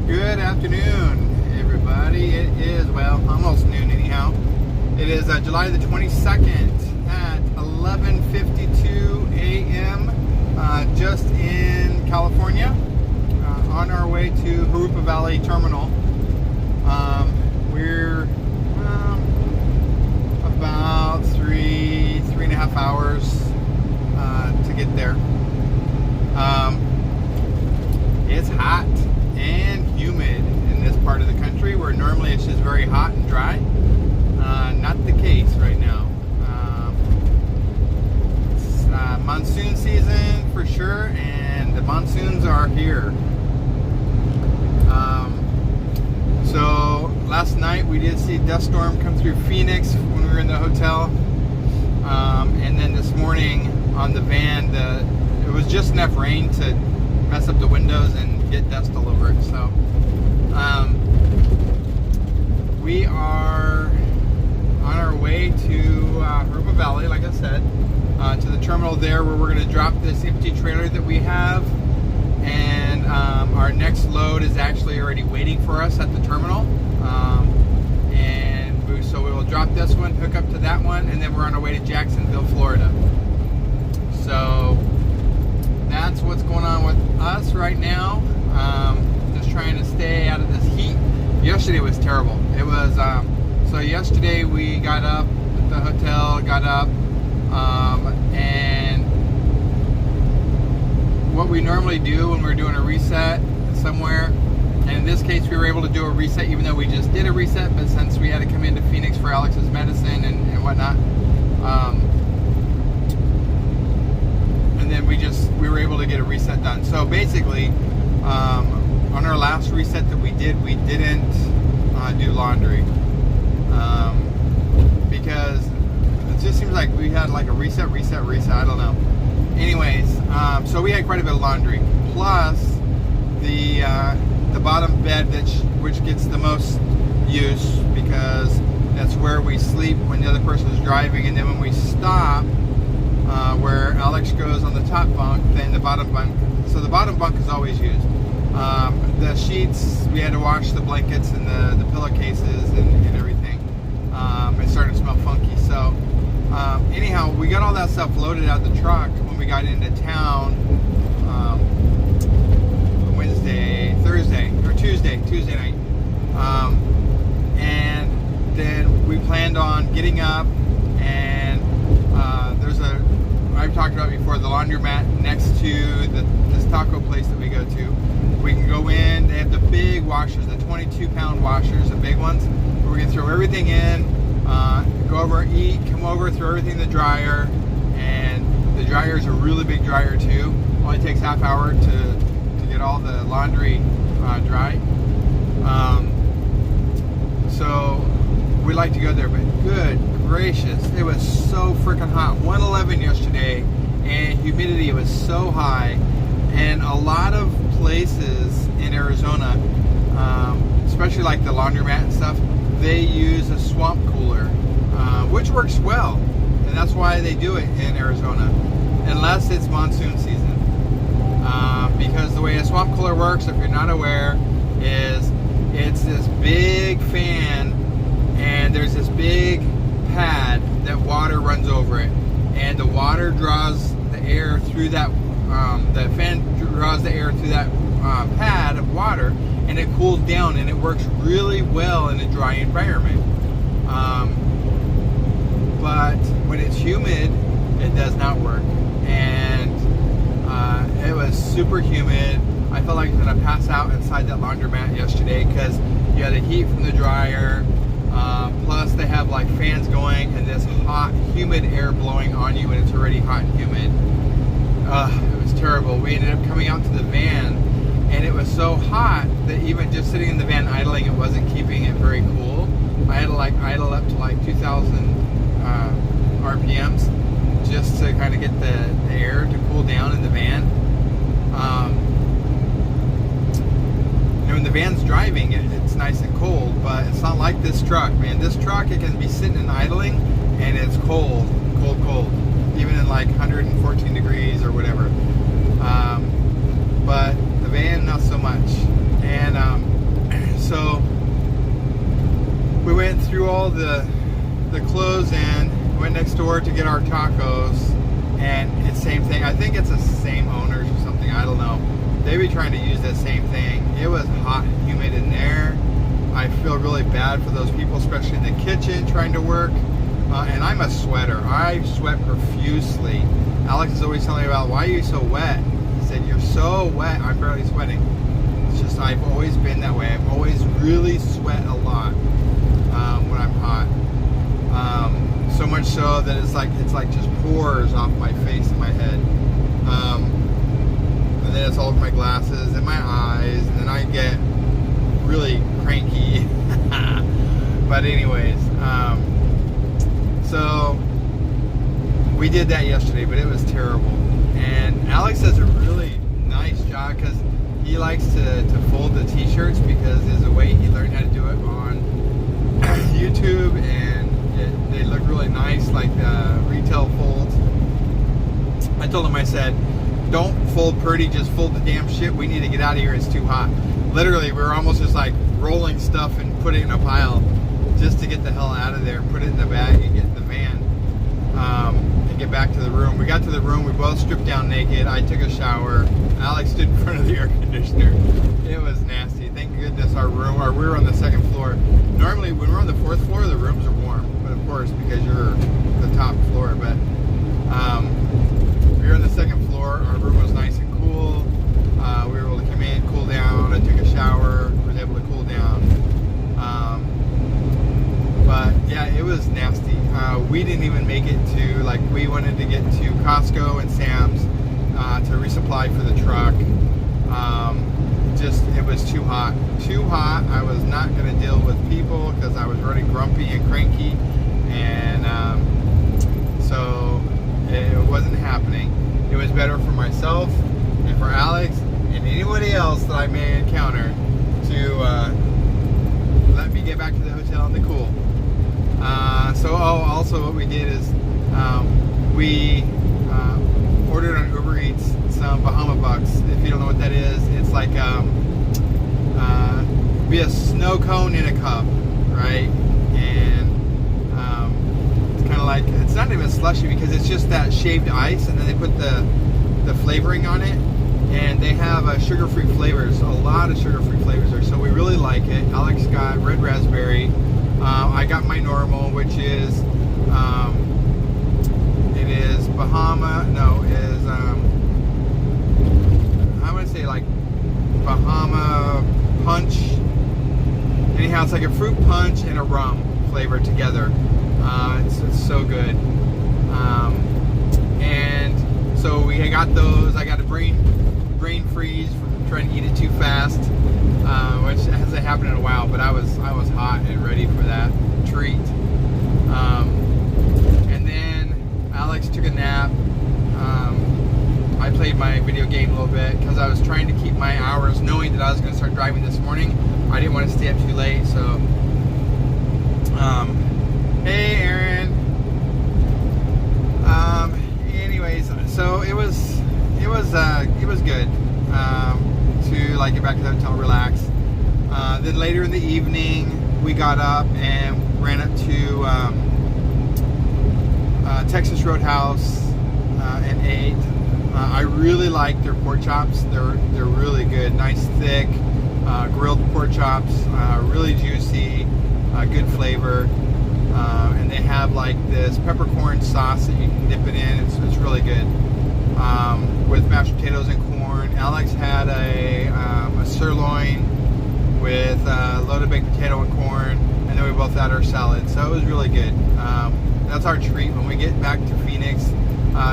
Good afternoon, everybody. It is, well, almost noon anyhow. It is July the 22nd at 11:52 a.m. Just in California, on our way to Jurupa Valley Terminal. We're about three and a half hours to get there. It's hot and humid in this part of the country, where normally it's just very hot and dry. Not the case right now. It's monsoon season for sure, and the monsoons are here. So last night we did see a dust storm come through Phoenix when we were in the hotel, and then this morning on the van, it was just enough rain to mess up the windows and get dust all over it. So we are on our way to Jurupa Valley, like I said, to the terminal there, where we're going to drop this empty trailer that we have, and our next load is actually already waiting for us at the terminal, so we will drop this one, hook up to that one, and then we're on our way to Jacksonville, Florida. So that's what's going on with us right now. Just trying to stay out of this heat. Yesterday was terrible. It was so yesterday we got up at the hotel, and what we normally do when we're doing a reset somewhere, and in this case we were able to do a reset even though we just did a reset, but since we had to come into Phoenix for Alex's medicine and whatnot, and then we were able to get a reset done. So basically, on our last reset that we didn't do laundry, because it just seems like we had like a reset, I don't know. Anyways, so we had quite a bit of laundry, plus the bottom bed, which gets the most use because that's where we sleep when the other person is driving, and then when we stop, where Alex goes on the top bunk, then the bottom bunk. So the bottom bunk is always used. The sheets, we had to wash the blankets and the pillowcases and everything. It started to smell funky. So anyhow, we got all that stuff loaded out the truck when we got into town Tuesday night. And then we planned on getting up, and I've talked about before, the laundromat next to this taco place that we go to. We can go in, they have the big washers, the 22-pound washers, the big ones, where we can throw everything in, go over, eat, come over, throw everything in the dryer, and the dryer is a really big dryer too. Only takes half hour to get all the laundry dry. So we like to go there, but good gracious, it was so freaking hot. 111 yesterday, and humidity was so high, and a lot of places in Arizona, especially like the laundromat and stuff, they use a swamp cooler, which works well, and that's why they do it in Arizona, unless it's monsoon season. Because the way a swamp cooler works, if you're not aware, is it's this big fan, and there's this big pad that water runs over it, and the water draws the air through that, the fan draws the air through that pad of water, and it cools down, and it works really well in a dry environment. But when it's humid, it does not work, and it was super humid. I felt like I was going to pass out inside that laundromat yesterday, because you had the heat from the dryer, plus they have like fans going and this hot, humid air blowing on you when it's already hot and humid. It was terrible. We ended up coming out to the van, and it was so hot that even just sitting in the van idling, it wasn't keeping it very cool. I had to like idle up to like 2,000 RPMs just to kind of get the air to cool down in the van. And when the van's driving, it's nice and cold, but it's not like this truck, man. This truck, it can be sitting and idling, and it's cold, even in like 114 degrees or whatever. But the van, not so much. And all the clothes in, went next door to get our tacos, and it's same thing. I think it's the same owners or something, I don't know. They be trying to use that same thing. It was hot and humid in there. I feel really bad for those people, especially in the kitchen trying to work. And I'm a sweater. I sweat profusely. Alex is always telling me about, why are you so wet? He said, you're so wet. I'm barely sweating. It's just, I've always been that way. I've always really sweat a lot when I'm hot. So much so that it's like just pores off my face and my head. And then it's all over my glasses and my eyes, and then I get really cranky. But anyways, so we did that yesterday, but it was terrible. And Alex does a really nice job because he likes to fold the t-shirts, because there's a way he learned how to do it on YouTube, and they look really nice, like retail folds. I told him, I said, don't fold pretty, just fold the damn shit. We need to get out of here, it's too hot. Literally, we were almost just like rolling stuff and putting it in a pile just to get the hell out of there, put it in the bag and get in the van, and get back to the room. We got to the room, we both stripped down naked. I took a shower. Alex stood in front of the air conditioner. It was nasty. Thank goodness we were on the second floor. Normally, when we're on the fourth floor, the rooms are warm, but of course, because you're the top floor. But we were on the second floor. Our room was nice and cool. We were able to come in, cool down. I took a shower, was able to cool down. But yeah, it was nasty. We didn't even make it to, like, we wanted to get to Costco and Sam's to resupply for the truck. It was too hot. Too hot. I was not going to deal with people because I was running grumpy and cranky, and so it wasn't happening. It was better for myself and for Alex and anybody else that I may encounter to let me get back to the hotel in the cool. Also what we did is we ordered on Uber Eats some Bahama Bucks. If you don't know what that is, it's like be a snow cone in a cup, right? And it's kind of like, it's not even slushy because it's just that shaved ice, and then they put the flavoring on it, and they have sugar-free flavors, a lot of sugar-free flavors there, so we really like it. Alex got red raspberry. I got my normal, which is it is Bahama, no, is I would say like Bahama punch. Anyhow, it's like a fruit punch and a rum flavor together. It's so good. And so we got those. I got a brain freeze from trying to eat it too fast, which hasn't happened in a while. But I was hot and ready for that treat. And then Alex took a nap. I played my video game a little bit because I was trying to keep my hours, knowing that I was going to start driving this morning. I didn't want to stay up too late, so hey Aaron. Anyways, so it was good to like get back to the hotel, relax. Then later in the evening, we got up and ran up to Texas Roadhouse and ate. I really like their pork chops. They're really good, nice thick grilled pork chops, really juicy, good flavor, and they have like this peppercorn sauce that you can dip it in. It's really good, with mashed potatoes and corn. Alex had a sirloin with loaded baked potato and corn, and then we both had our salad. So it was really good. That's our treat when we get back to Phoenix.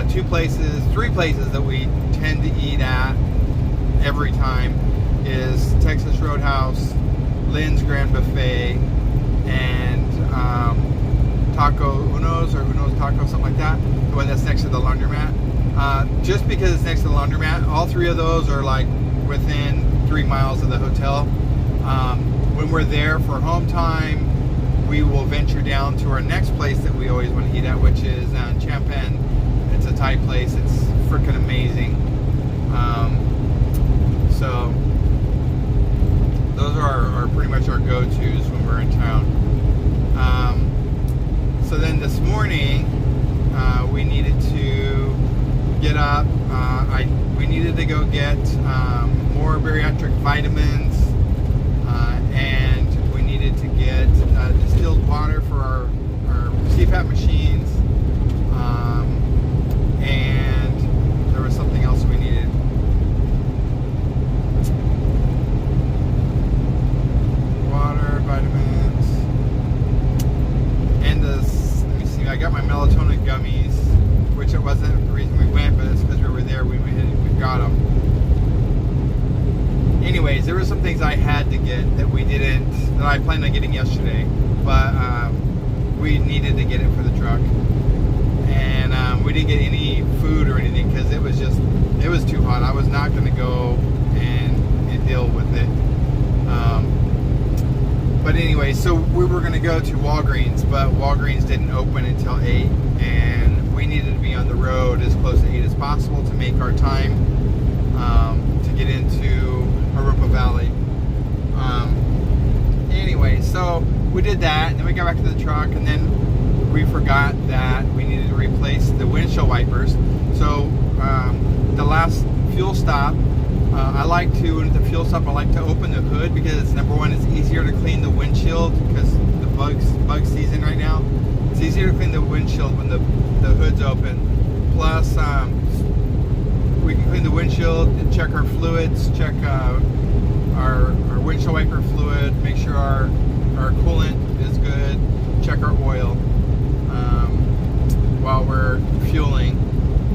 Three places that we tend to eat at every time is Texas Roadhouse, Lynn's Grand Buffet, and Taco Uno's, or Uno's Taco, something like that, the one that's next to the laundromat. Just because it's next to the laundromat, all three of those are like within 3 miles of the hotel. When we're there for home time, we will venture down to our next place that we always want to eat at, which is Champan. It's a Thai place. It's freaking amazing. So those are pretty much our go-tos when we're in town. So then this morning, we needed to get up. We needed to go get more bariatric vitamins, and we needed to get distilled water for our CPAP machines, and there was something else we needed. Water, vitamins, and let me see, I got my melatonin gummies, which it wasn't the reason we went, but it's because we were there, we got them. Anyways, there were some things I had to get that that I planned on getting yesterday, but we needed to get it for the truck. And we didn't get any food or anything because it was too hot. I was not going to go and deal with it. But anyway, so we were going to go to Walgreens, but Walgreens didn't open until 8, and we needed to be on the road as close to 8 as possible to make our time to get into Arupa Valley. Anyway, so we did that, and then we got back to the truck, and then we forgot that we needed to replace the windshield wipers. So the last fuel stop, when at the fuel stop, I like to open the hood because number one, it's easier to clean the windshield because the bug season right now. It's easier to clean the windshield when the hood's open. Plus, we can clean the windshield and check our fluids, check our windshield wiper fluid, make sure our coolant is good, check our oil while we're fueling.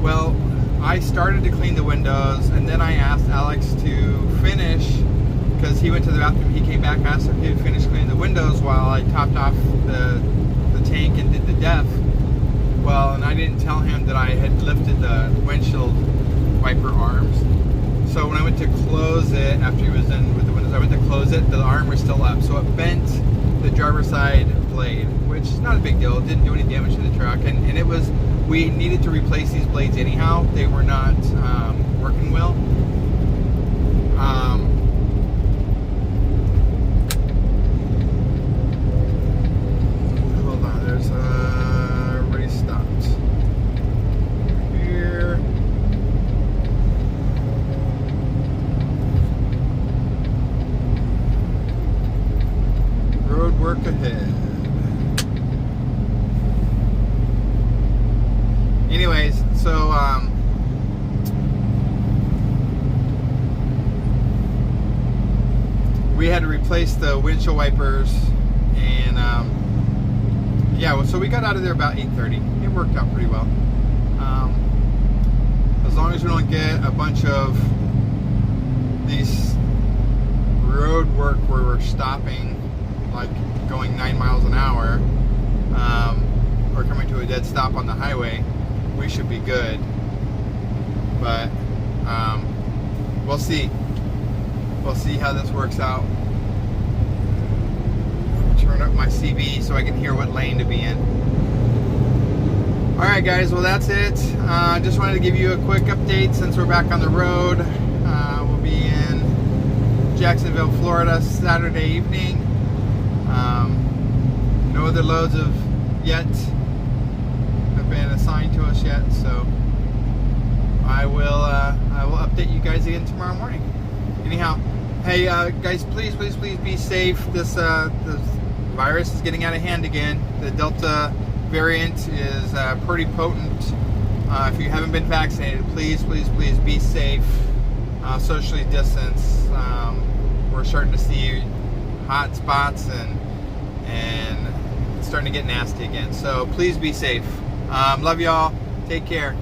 Well, I started to clean the windows, and then I asked Alex to finish because he went to the bathroom. He came back, asked if he would finish cleaning the windows while I topped off the tank and did the depth. Well, and I didn't tell him that I had lifted the windshield wiper arms. So when I went to close it, after he was done with the windows, I went to close it, the arm was still up. So it bent the driver's side blade, which is not a big deal. It didn't do any damage to the truck. And we needed to replace these blades anyhow. They were not working well. Hold on, there's already stopped. Here. Road work ahead. Anyways, so we had to replace the windshield wipers, and yeah, so we got out of there about 8:30. It worked out pretty well. As long as we don't get a bunch of these road work where we're stopping, like going 9 miles an hour, or coming to a dead stop on the highway, we should be good. But we'll see. We'll see how this works out. Turn up my CB so I can hear what lane to be in. Alright guys, well that's it. Just wanted to give you a quick update since we're back on the road. We'll be in Jacksonville, Florida Saturday evening. No other loads have been assigned to us yet, so I will update you guys again tomorrow morning. Anyhow, hey guys, please be safe. This virus is getting out of hand again. The Delta variant is pretty potent. If you haven't been vaccinated, please be safe. Socially distance. We're starting to see hot spots and it's starting to get nasty again. So please be safe. Love y'all. Take care.